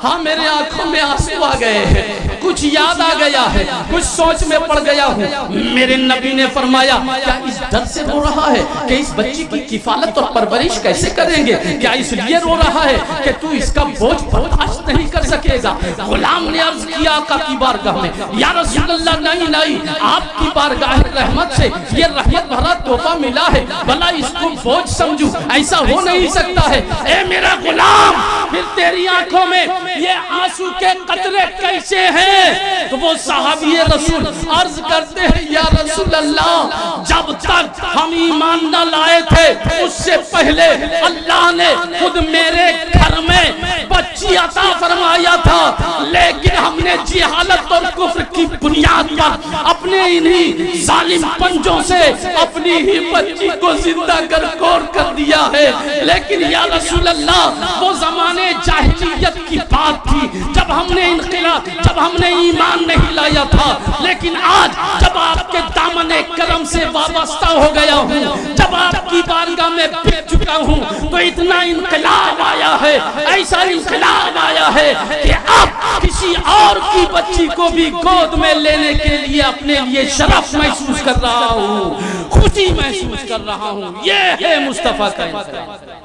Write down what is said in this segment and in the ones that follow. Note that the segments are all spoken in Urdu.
ہاں میرے آنکھوں میں آنسو آ گئے ہیں، کچھ یاد آ گیا ہے، کچھ سوچ میں پڑ گیا ہوں۔ میرے نبی نے فرمایا کیا اس ڈر سے رو رہا ہے کہ اس بچی کی کفالت اور پرورش کیسے کریں گے؟ کیا اس لیے رو رہا ہے کہ تو اس کا بوجھ برداشت نہیں کر سکے گا؟ غلام نے عرض کیا آقا کی بارگاہ میں، یا رسول اللہ نہیں، آپ کی بارگاہ رحمت سے یہ رحمت بھرا تحفہ ملا ہے، بھلا اس کو بوجھ سمجھو، ایسا ہو نہیں سکتا ہے۔ اے میرا غلام، پھر تیری آنکھوں میں یہ آنسو کے قطرے کیسے ہیں؟ تو وہ صحابی رسول عرض کرتے ہیں یا رسول اللہ، جب تک ہم ایمان نہ لائے تھے اس سے پہلے اللہ نے خود میرے گھر میں بچی عطا فرمایا تھا، لیکن ہم نے جہالت اور کفر کی بنیاد پر اپنے انہی ظالم پنجوں سے اپنی ہی بچی کو زندہ گرکور کر دیا ہے۔ لیکن یا رسول اللہ وہ زمانے جاہلیت کی بات تھی، جب ہم نے انقلاب، جب ہم نے ایمان نہیں لایا تھا، لیکن آج جب آپ کے دامن کرم سے وابستہ ہو گیا ہوں، جب آپ کی بارگاہ میں بک چکا ہوں، تو اتنا انقلاب آیا ہے، ایسا انقلاب آیا ہے کہ اب کسی اور کی بچی کو بھی گود میں لینے کے لیے اپنے لیے شرف محسوس کر رہا ہوں، خوشی محسوس کر رہا ہوں۔ یہ ہے مصطفیٰ کا انقلاب۔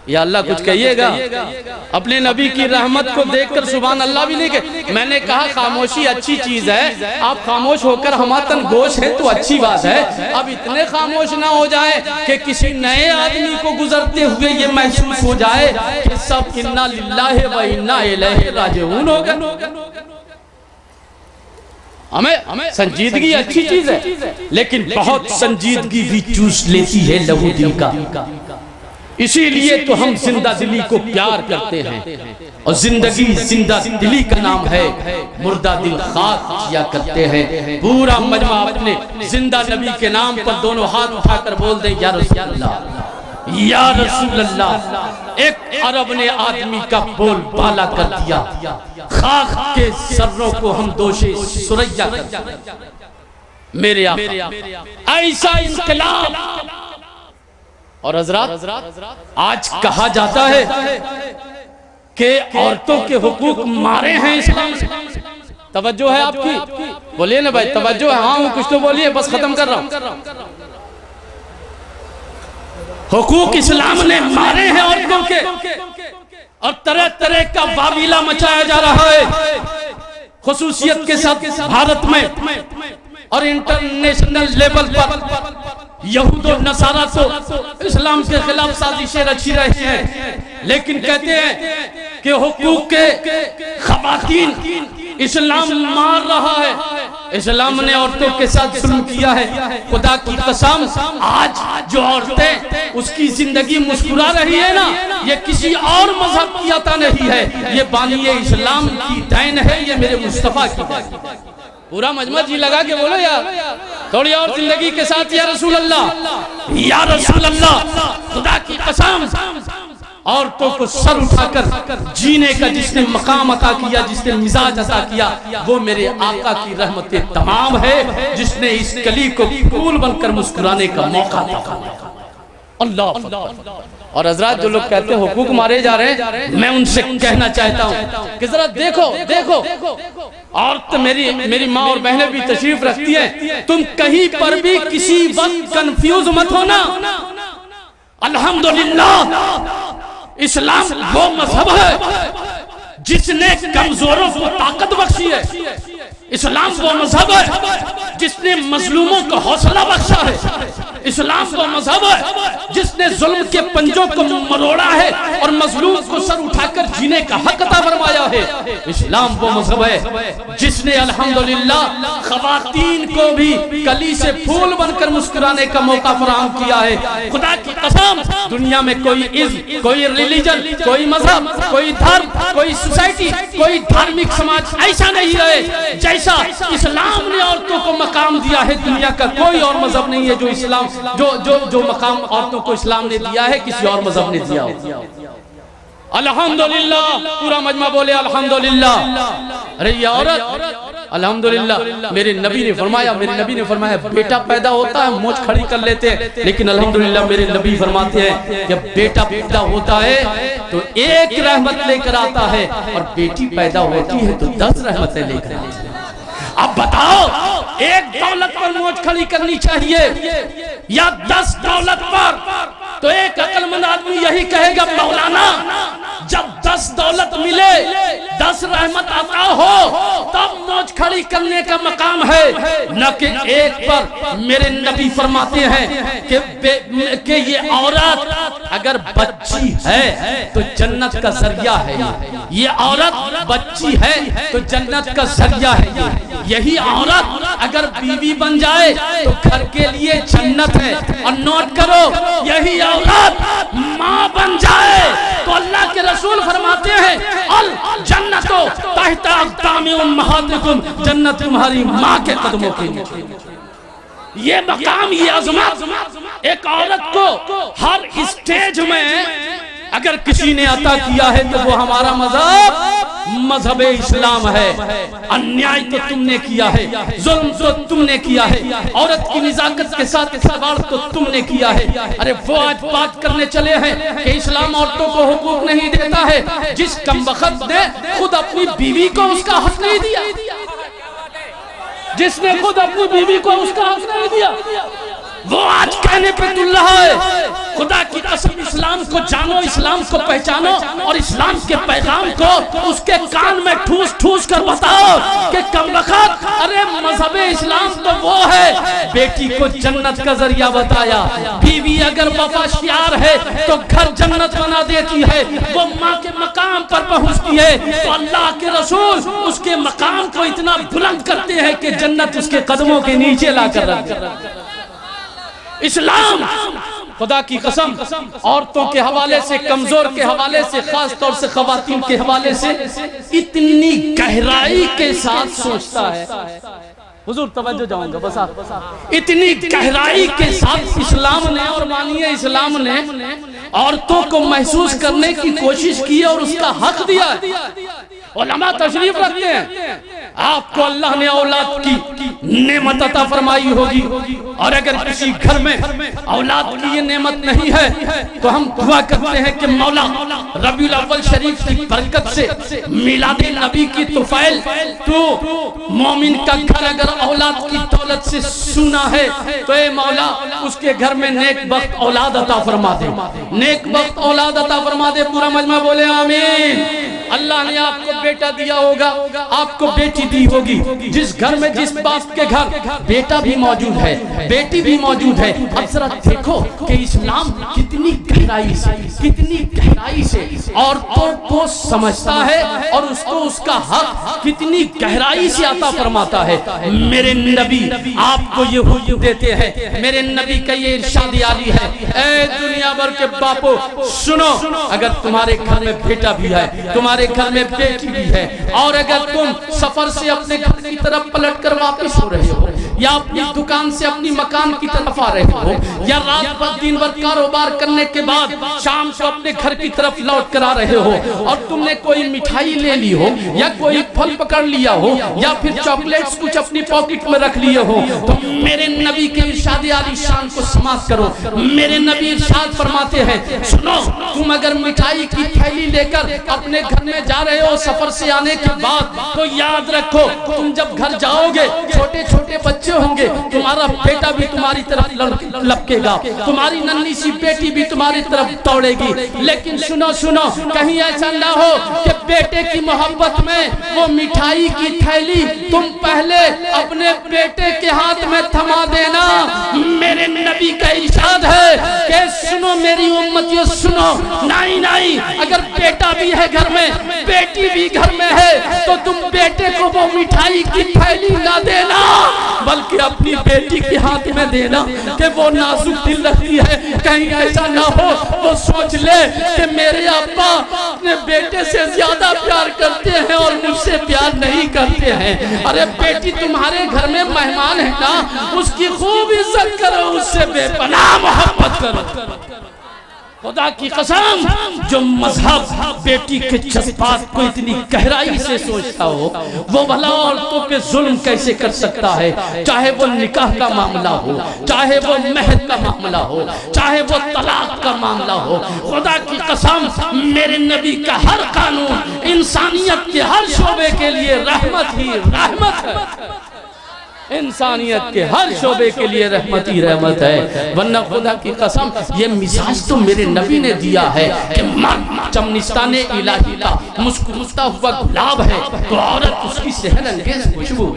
یا اللہ کچھ کہیے گا؟ اپنے نبی کی رحمت کو دیکھ کر سبحان اللہ بھی نہیں کہ میں نے کہا خاموشی اچھی چیز ہے، آپ خاموش ہو کر ہماتن گوش ہیں تو اچھی بات ہے، اب اتنے خاموش نہ ہو جائیں کہ کسی نئے آدمی کو گزرتے ہوئے یہ محسوس ہو جائے کہ سب انا للہ و انا الیہ راجعون ہو گئے۔ ہمیں سنجیدگی اچھی چیز ہے، لیکن بہت سنجیدگی بھی چوس لیتی ہے لہو دل کا، اسی لیے تو ہم زندہ دلی کو پیار کرتے ہیں، اور زندگی زندہ دلی کا نام ہے، مردہ دل خاک کیا کرتے ہیں۔ پورا مجمع اپنے زندہ نبی کے نام پر دونوں ہاتھ اٹھا کر بول دیں یا رسول اللہ، یا رسول اللہ۔ ایک عرب نے آدمی کا بول بالا کر دیا، خاک کے سروں کو ہم دوش سریا کر دیا۔ میرے آقا ایسا انقلاب، اور حضرات آج کہا جاتا ہے کہ عورتوں کے حقوق مارے ہیں اسلام سے۔ توجہ ہے آپ کی؟ بولیے نا بھائی توجہ ہے؟ ہاں کچھ تو بولیے، بس ختم کر رہا ہوں۔ حقوق اسلام نے مارے ہیں عورتوں کے، اور طرح طرح کا واویلا مچایا جا رہا ہے، خصوصیت کے ساتھ بھارت میں اور انٹرنیشنل لیول پر یہود و نصارہ تو اسلام کے خلاف سازشیں رچی رہے ہیں، لیکن کہتے ہیں کہ حقوق کے خواتین اسلام مار رہا ہے، اسلام نے عورتوں کے ساتھ ظلم کیا ہے۔ خدا کی قسم آج جو عورتیں اس کی زندگی مسکرا رہی ہے نا، یہ کسی اور مذہب کی عطا نہیں ہے، یہ بانی اسلام کی دین ہے، یہ میرے مصطفیٰ کی دین۔ پورا مجمع جی لگا کے بولو یار، تھوڑی اور زندگی کے ساتھ یا رسول اللہ، یا رسول اللہ۔ خدا کی قسم عورتوں کو سر اٹھا کر جینے کا جس نے مقام عطا کیا، جس نے مزاج عطا کیا، وہ میرے آقا کی رحمت تمام ہے، جس نے اس کلی کو پھول بن کر مسکرانے کا موقع عطا کیا۔ اللہ۔ اور حضرات جو لوگ کہتے ہیں حقوق مارے جا رہے ہیں، میں ان سے کہنا چاہتا ہوں کہ ذرا دیکھو عورت، میری ماں اور بہنیں بھی تشریف رکھتی ہیں، تم کہیں پر بھی کسی وقت کنفیوز مت ہونا۔ الحمدللہ اسلام وہ مذہب ہے جس نے کمزوروں کو طاقت بخشی ہے، اسلام وہ مذہب ہے جس نے مظلوموں کو حوصلہ بخشا ہے، اسلام وہ مذہب ہے جس نے ظلم کے پنجوں کو مروڑا ہے اور مظلوم کو سر اٹھا کر جینے کا حق عطا فرمایا ہے، اسلام وہ مذہب ہے جس نے الحمدللہ خواتین کو بھی کلی سے پھول بن کر مسکرانے کا موقع فراہم کیا ہے۔ خدا کی قسم دنیا میں کوئی عزم، کوئی ریلیجن، کوئی مذہب، کوئی دھرم، کوئی سوسائٹی، کوئی دھارمک سماج ایسا نہیں رہے جیسا اسلام نے عورتوں کو مقام دیا ہے۔ دنیا کا کوئی اور مذہب نہیں ہے جو اسلام جو مقام عورتوں کو اسلام نے دیا ہے کسی اور مذہب نے دیا ہو۔ الحمدللہ، پورا مجمع بولے الحمدللہ۔ ارے یہ عورت الحمدللہ میرے نبی نے فرمایا بیٹا پیدا ہوتا ہے مونچھ کھڑی کر لیتے ہیں، لیکن الحمدللہ میرے نبی فرماتے ہیں کہ بیٹا پیدا ہوتا ہے تو ایک رحمت لے کر آتا ہے، اور بیٹی پیدا ہوتی ہے تو 10 رحمتیں لے کر آتی ہے۔ اب بتاؤ، ایک دولت پر مونچھ کھڑی کرنی چاہیے یا 10 دولت پر؟ تو ایک عقل مند آدمی یہی کہے گا مولانا جب 10 دولت ملے 10 رحمت عطا ہو تب مونچھ کھڑی کرنے کا مقام ہے، نہ کہ ایک پر۔ میرے نبی فرماتے ہیں کہ یہ عورت اگر بچی ہے تو جنت کا ذریعہ ہے، یہ عورت بچی ہے تو جنت کا ذریعہ ہے، یہی عورت اگر بیوی بن جائے تو گھر کے لیے جنت ہے، اور نوٹ کرو یہی عورت ماں بن جائے تو اللہ کے رسول فرماتے ہیں الجنت تحت اقدام امہاتکم، جنت تمہاری ماں کے قدموں کے نیچے۔ یہ مقام، یہ عظمت ایک عورت کو ہر اسٹیج میں اگر کسی نے عطا کیا ہے تو وہ ہمارا مذہب اسلام ہے۔ انیائی تو تم نے کیا ہے، ظلم تو تم نے کیا ہے، عورت کی نزاکت کے ساتھ کھلواڑ تو تم نے کیا ہے۔ ارے وہ آج بات کرنے چلے ہیں کہ اسلام عورتوں کو حقوق نہیں دیتا ہے، جس کمبخت نے خود اپنی بیوی کو اس کا حق نہیں دیا، جس نے خود اپنی بیوی کو اس کا حق نہیں دیا، وہ آج کہنے پہ تل رہا ہے۔ خدا کی قسم اسلام کو جانو، اسلام کو پہچانو، اور اسلام کے پیغام کو اس کے کان میں ٹھوس ٹھوس کر بتاؤ کہ کم وقت ارے مذہب اسلام تو وہ ہے بیٹی کو جنت کا ذریعہ بتایا، بیوی اگر وفاشیار ہے تو گھر جنت بنا دیتی ہے، وہ ماں کے مقام پر پہنچتی ہے تو اللہ کے رسول اس کے مقام کو اتنا بلند کرتے ہیں کہ جنت اس کے قدموں کے نیچے لا کر رکھ دیتے ہیں۔ اسلام خدا کی قسم عورتوں کے حوالے سے، کمزور کے حوالے سے، خاص طور سے خواتین کے حوالے سے اتنی گہرائی کے ساتھ سوچتا ہے۔ حضور توجہ جاؤں گا بس آپ، اتنی گہرائی کے ساتھ اسلام نے، اور مانیے اسلام نے عورتوں کو محسوس کرنے کی کوشش کی اور اس کا حق دیا ہے۔ علماء تشریف رکھتے ہیں آپ کو اللہ نے اولاد کی نعمت عطا فرمائی ہوگی، اور اگر کسی گھر میں اولاد کی یہ نعمت نہیں ہے تو ہم دعا کرتے ہیں کہ مولا ربیع الاول شریف کی برکت سے میلاد نبی کی طفیل تو مومن کا گھر اگر اولاد کی دولت سے سونا ہے تو اے مولا اس کے گھر میں نیک بخت اولاد عطا فرما دے، نیک بخت اولاد عطا فرما دے۔ پورا مجمع بولے آمین۔ اللہ نے آپ کو بیٹا دیا ہوگا، آپ کو بیٹی دی ہوگی، جس گھر میں، جس باپ کے گھر بیٹا بھی موجود ہے، بیٹی بھی موجود ہے، اب ذرا دیکھو کہ اسلام کتنی گہرائی سے عورتوں کو سمجھتا ہے اور اس کو اس کا حق کتنی گہرائی سے عطا فرماتا ہے۔ میرے نبی آپ کو یہ حکم دیتے ہیں، میرے نبی کا یہ ارشاد عالی ہے، اے دنیا بھر کے باپو سنو، اگر تمہارے گھر میں بیٹا بھی ہے، تمہارے گھر میں بیٹی بھی ہے، اور اگر تم سفر سے اپنے گھر کی طرف پلٹ کر واپس ہو رہے ہو، یا اپنی دکان سے اپنی مکان کی طرف آ رہے ہو، یا رات بھر دن بھر کاروبار کرنے کے بعد شام کو اپنے گھر کی طرف لوٹ کر آ رہے ہو، اور تم نے کوئی مٹھائی لے لی ہو، یا کوئی پھل پکڑ لیا ہو، یا پھر چاکلیٹس کچھ اپنی پاکٹ میں رکھ لیے ہو، تو میرے نبی کے ارشاد عالی شان کو سماعت کرو۔ میرے نبی ارشاد فرماتے ہیں سنو، تم اگر مٹھائی کی تھیلی لے کر اپنے گھر میں جا رہے ہو سفر سے آنے کے بعد، تو یاد رکھو تم جب گھر جاؤ گے چھوٹے چھوٹے بچے ہوں گے، تمہارا بیٹا بھی تمہاری طرف لپکے گا، تمہاری ننھی سی بیٹی بھی تمہاری طرف دوڑے گی، لیکن سنو سنو کہیں ایسا نہ ہو کہ بیٹے کی محبت میں وہ مٹھائی کی تھیلی تم پہلے اپنے بیٹے کے ہاتھ میں تھما دینا۔ میرے نبی کا ارشاد ہے کہ سنو میری امتیوں سنو، نہیں اگر بیٹا بھی ہے گھر میں، بیٹی بھی گھر میں ہے، تو تم بیٹے کو وہ مٹھائی کی تھیلی نہ دینا، بلکہ اپنی بیٹی کے ہاتھ میں دینا کہ وہ نازک دل رکھتی ہے، کہیں ایسا نہ ہو وہ سوچ لے کہ میرے ابا اپنے بیٹے سے زیادہ پیار کرتے ہیں اور مجھ سے پیار نہیں کرتے ہیں۔ ارے بیٹی تمہارے گھر میں مہمان ہے نا، اس کی خوب عزت کرو، اس سے بے پناہ محبت کرو۔ خدا کی قسم جو مذہب بیٹی کے جذبات کو اتنی گہرائی سے سوچتا ہو وہ بھلا عورتوں پہ ظلم کیسے کر سکتا ہے؟ چاہے وہ نکاح کا معاملہ ہو، چاہے وہ مہر کا معاملہ ہو، چاہے وہ طلاق کا معاملہ ہو، خدا کی قسم میرے نبی کا ہر قانون انسانیت کے ہر شعبے کے لیے رحمت ہی رحمت ہے، انسانیت کے ہر شعبے کے لیے رحمت ہی رحمت ہے۔ ورنہ خدا کی قسم یہ مزاج تو میرے نبی نے دیا ہے کہ مرد چمنستان الہی کا مسکراتا ہوا گلاب ہے تو عورت اس کی سحر انگیز خوشبو،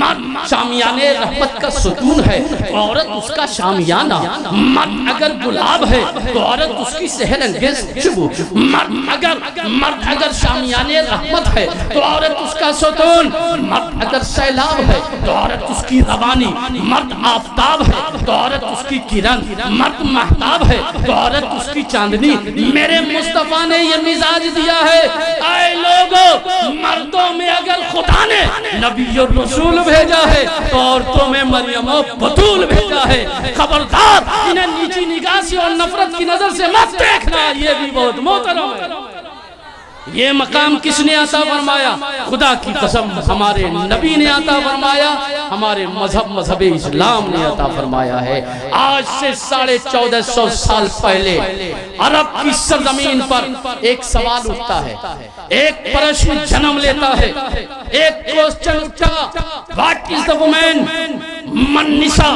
مرد شامیان رحمت کا ستون ہے تو عورت اس کا شامیانہ، مرد اگر گلاب ہے تو عورت اس کی سحر انگیز خوشبو، مرد اگر شامیان رحمت ہے تو عورت اس کا ستون، مرد اگر سیلاب ہے تو عورت اس کی روانی، مرد آفتاب ہے تو عورت اس کی کرن، مرد مہتاب ہے تو عورت اس کی چاندنی۔ میرے مصطفیٰ نے یہ مزاج دیا ہے، اے لوگوں مردوں میں اگر خدا نے نبی اور رسول بھیجا ہے تو عورتوں میں مریم و بطول بھیجا ہے۔ خبردار انہیں نیچی نگاہ سے اور نفرت کی نظر سے مت دیکھنا، یہ بھی بہت محترم ہے۔ یہ مقام کس نے عطا فرمایا؟ خدا کی قسم ہمارے نبی نے عطا فرمایا، ہمارے مذہب اسلام نے عطا فرمایا ہے۔ آج سے 1450 سال پہلے عرب کی سرزمین پر ایک سوال اٹھتا ہے، ایک پرشن جنم لیتا ہے، ایک کوسچن اٹھا، واٹ از دا وومن؟ من نسا،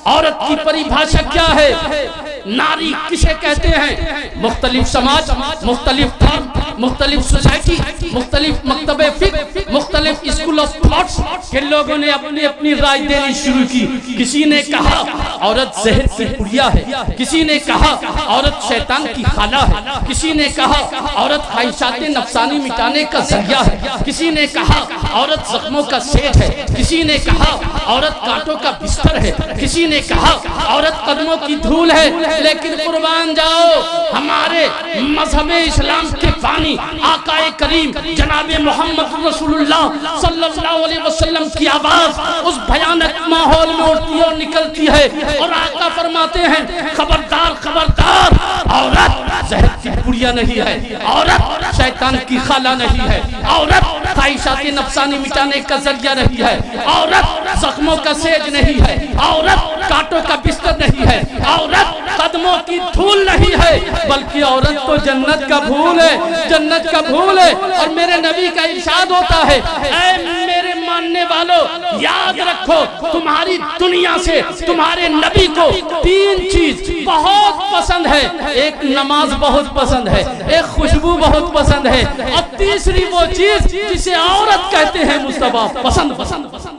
عورت کی پریبھاشا کیا ہے؟ ناری کسے کہتے ہیں؟ مختلف سماج، مختلف فرد، مختلف سوسائٹی، مختلف مکتب فقہ، مختلف اسکول آف تھاٹس کے لوگوں نے اپنی اپنی رائے دینی شروع کی۔ کسی نے کہا عورت زہر کی پڑیا ہے، کسی نے کہا عورت شیطان کی خالہ ہے، کسی نے کہا عورت خواہشات نفسانی مٹانے کا ذریعہ ہے، کسی نے کہا عورت زخموں کا سیٹ ہے، کسی نے کہا عورت کانٹوں کا بستر ہے، کسی نے کہا عورت قدموں کی دھول ہے۔ لیکن قربان جاؤ ہمارے مذہب اسلام کے بانی آقا کریم جناب محمد رسول اللہ صلی اللہ علیہ وسلم کی آواز اس بھیانک ماحول میں اٹھتی اور نکلتی ہے اور آقا فرماتے ہیں خبردار خبردار، عورت زہر کی پڑیا نہیں ہے، عورت شیطان کی خالہ نہیں ہے، عورت خواہشات نفسانی مٹانے کا ذریعہ نہیں ہے، عورت زخموں کا سیج نہیں ہے، عورت کانٹوں کا بستر نہیں ہے، عورت قدموں کی دھول نہیں ہے، بلکہ عورت تو جنت کا پھول ہے، جنت کا پھول ہے۔ اور میرے نبی کا ارشاد ہوتا ہے، اے میرے ماننے والوں یاد رکھو تمہاری دنیا سے تمہارے نبی کو 3 چیز بہت پسند ہے، ایک نماز بہت پسند ہے، ایک خوشبو بہت پسند ہے، اور تیسری وہ چیز جسے عورت کہتے ہیں مصطفیٰ پسند پسند پسند۔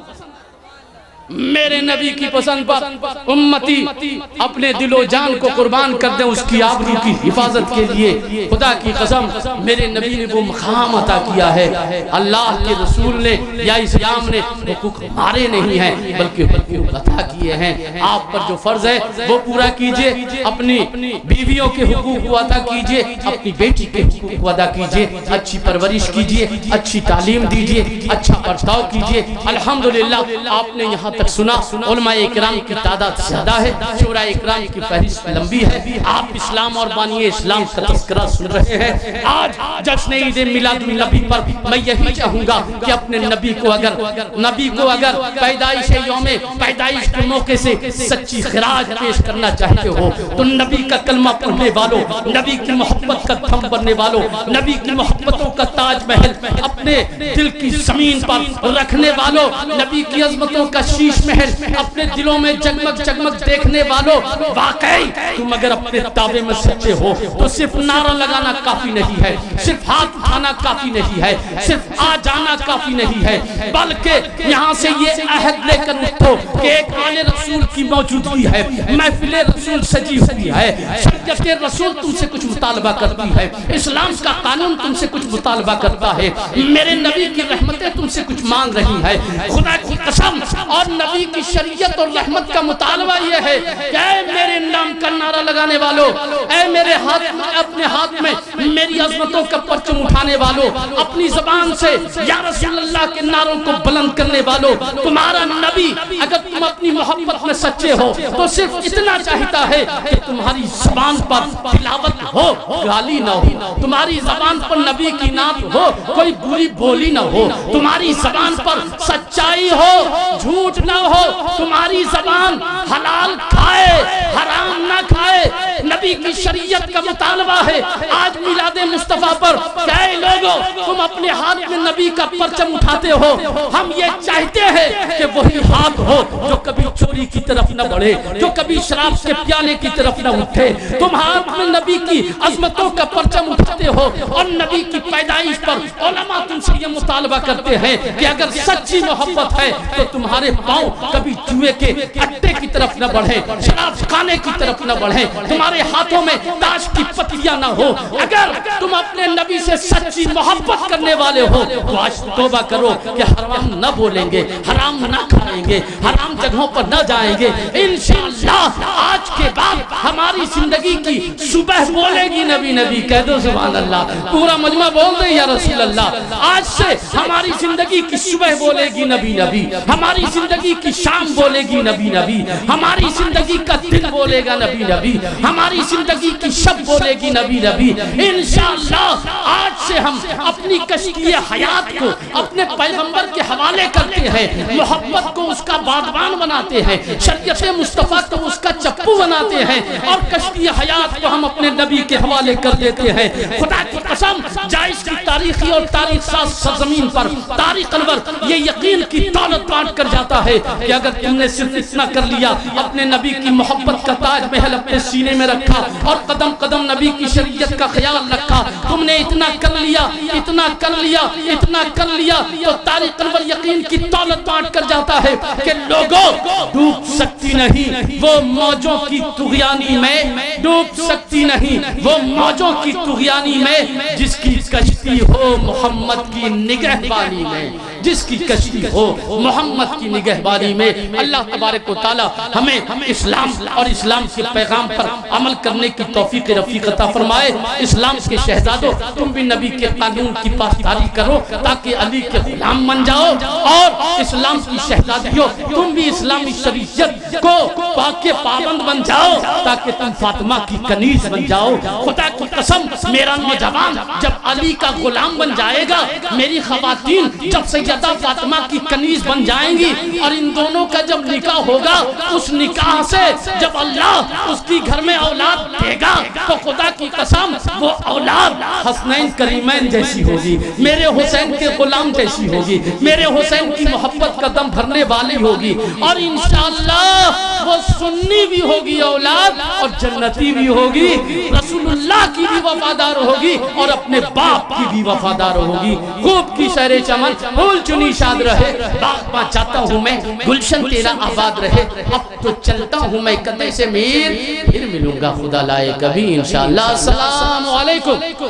میرے نبی کی پسند پر امتی اپنے دل و جان کو قربان کر دیں اس کی آبرو کی حفاظت کے لیے۔ خدا کی قسم میرے نبی نے وہ مقام عطا کیا ہے، اللہ کے رسول نے یا اسلام نے حقوق مارے نہیں ہیں بلکہ حقوق عطا کیے ہیں۔ آپ پر جو فرض ہے وہ پورا کیجئے، اپنی بیویوں کے حقوق کو عطا کیجئے، اپنی بیٹی کے حقوق کو ادا کیجئے، اچھی پرورش کیجئے، اچھی تعلیم دیجئے، اچھا برتاؤ کیجئے۔ الحمدللہ آپ نے یہاں تک سنا، علماء اکرام کی تعداد زیادہ ہے، شورا اکرام کی فہرست لمبی ہے، آپ اسلام اور بانی اسلام کا تذکرہ سن رہے ہیں۔ آج جشن عید میلاد النبی پر میں یہی چاہوں گا کہ اپنے نبی کو اگر پیدائش یوم پیدائش کے موقع سے سچی خراج پیش کرنا چاہتے ہو تو نبی کا کلمہ پڑھنے والوں، نبی کی محبت کا تھم بننے والوں، نبی کی محبتوں کا تاج محل اپنے دل کی زمین پر رکھنے والوں، نبی کی عظمتوں کا شیش محل اپنے دلوں میں جگمگ جگمگ دیکھنے والوں، واقعی تم اگر اپنے دعوے میں سچے ہو تو صرف نعرہ لگانا کافی نہیں ہے، صرف ہاتھ اٹھانا کافی نہیں ہے، صرف آ جانا کافی نہیں ہے، بلکہ یہاں سے یہ عہد لے کر اٹھو کہ ایک آل رسول کی موجودگی ہے، محفل رسول سجی ہوئی ہے، شریعت رسول تم سے کچھ مطالبہ کرتی ہے، اسلام کا قانون تم سے کچھ مطالبہ کرتا ہے، میرے نبی کی رحمتیں تم سے کچھ مانگ رہی ہے۔ خدا کی قسم اور نبی کی شریعت اور رحمت کا مطالبہ یہ ہے کہ اے میرے نام کا نعرہ لگانے والوں، اے میرے اپنے ہاتھ میں میری عظمتوں کا پرچم اٹھانے والوں، اپنی زبان سے یا رسول اللہ کے نعروں کو بلند کرنے والوں، تمہارا نبی اگر تم اپنی محبت میں سچے ہو تو صرف اتنا چاہتا ہے کہ تمہاری زبان پر تلاوت ہو، گالی نہ ہو، تمہاری زبان پر نبی کی نعت ہو، کوئی بری بولی نہ ہو، تمہاری زبان پر سچائی ہو، جھوٹ نہ ہو، تمہاری زبان حلال کھائے حرام نہ کھائے۔ نبی کی شریعت کا مطالبہ ہے آج میلاد مصطفیٰ پر کہ اے لوگوں تم اپنے ہاتھ میں نبی کا پرچم اٹھاتے ہو، ہم یہ چاہتے ہیں کہ وہی ہاتھ ہو جو کبھی چوری کی طرف نہ بڑھے، جو کبھی شراب کے پیالے کی طرف نہ اٹھے۔ تم ہاتھ میں نبی کی عظمتوں کا پرچم اٹھاتے ہو اور نبی کی پیدائش پر علماء تم سے یہ مطالبہ کرتے ہیں کہ اگر سچی محبت ہے تو تمہارے پاؤں کبھی جوئے کے اٹے کی طرف نہ بڑھیں، شراب خانے کی طرف نہ بڑھیں، تمہارے ہاتھوں میں تاش کی پتیاں نہ ہو۔ اگر تم اپنے نبی سے سچی محبت کرنے والے ہو تو آج توبہ کرو کہ حرام نہ بولیں گے، حرام نہ کھائیں گے، حرام جگہوں پر نہ جائیں گے۔ انشاءاللہ آج کے بعد ہماری زندگی کی صبح بولے گی نبی نبی، کہہ دو سبحان اللہ، پورا مجمع بول دے یا رسول اللہ۔ آج سے ہماری زندگی کی صبح بولے گی نبی نبی، ہماری زندگی کی شام بولے گی نبی نبی، ہماری زندگی کا دن بولے گا نبی نبی، ہماری زندگی کی شب بولے گی نبی نبی۔ انشاءاللہ آج سے ہم اپنی کشتی حیات کو اپنے پیغمبر کے حوالے کرتے ہیں، محبت کو اس کا باغبان بناتے ہیں، شریعت مصطفیٰ کو اس کا چپو بناتے ہیں، اور کشتی حیات کو ہم اپنے نبی کے حوالے کر دیتے ہیں۔ خدا کی قسم جائز کی تاریخی اور تاریخ ساز سرزمین پر طارق انور یہ یقین کی دولت بانٹ کر جاتا ہے کہ اگر تم نے صرف اتنا کر لیا، اپنے نبی کی محبت کا تاج محل اپنے سینے میں رکھا اور قدم قدم نبی کی شریعت کا خیال رکھا، تم نے اتنا کر لیا، اتنا کر لیا، اتنا کر لیا، تو طارق انور یقین کی دولت بانٹ کر جاتا ہے کہ لوگوں ڈوب سکتی نہیں وہ موجوں کی طغیانی میں، ڈوب سکتی نہیں وہ موجوں کی طغیانی میں، جس کی کشتی ہو محمد کی نگہبانی میں، جس کی کشتی ہو محمد کی نگہبانی میں۔ اللہ تبارک و تعالی ہمیں اسلام اور اسلام کے پیغام پر عمل کرنے کی توفیق رفیق عطا فرمائے۔ اسلام کے شہزادوں تم بھی نبی کے قانون کی پاسداری کرو تاکہ علی کے غلام بن جاؤ، اور اسلام کی شہزادیوں تم بھی اسلامی شریعت کو پاک پابند بن جاؤ تاکہ تم فاطمہ کی کنیز بن جاؤ۔ خدا کی قسم میرا نوجوان جب علی کا غلام بن جائے گا، میری خواتین جب سیدہ فاطمہ کی کنیز بن جائیں گی، اور ان دونوں کا جب نکاح ہوگا، اس نکاح سے جب اللہ اس کی گھر میں اولاد دے گا تو خدا کی قسم وہ اولاد حسنین کریمین جیسی ہوگی، میرے حسین کے غلام جیسی ہوگی، میرے حسین کی محبت کا دم بھرنے والی ہوگی، اور انشاءاللہ وہ سنی بھی ہوگی اولاد اور جنتی بھی ہوگی، رسول اللہ کی بھی وفادار ہوگی اور اپنے باپ کی بھی وفادار ہوگی۔ خوب کی شہر چمن پھول چنی شاد رہے، باغ چاہتا ہوں میں گلشن تیرا آباد رہے، اب تو چلتا ہوں میں قدے سے میر، پھر ملوں گا خدا لائے کبھی انشاءاللہ۔ السلام علیکم۔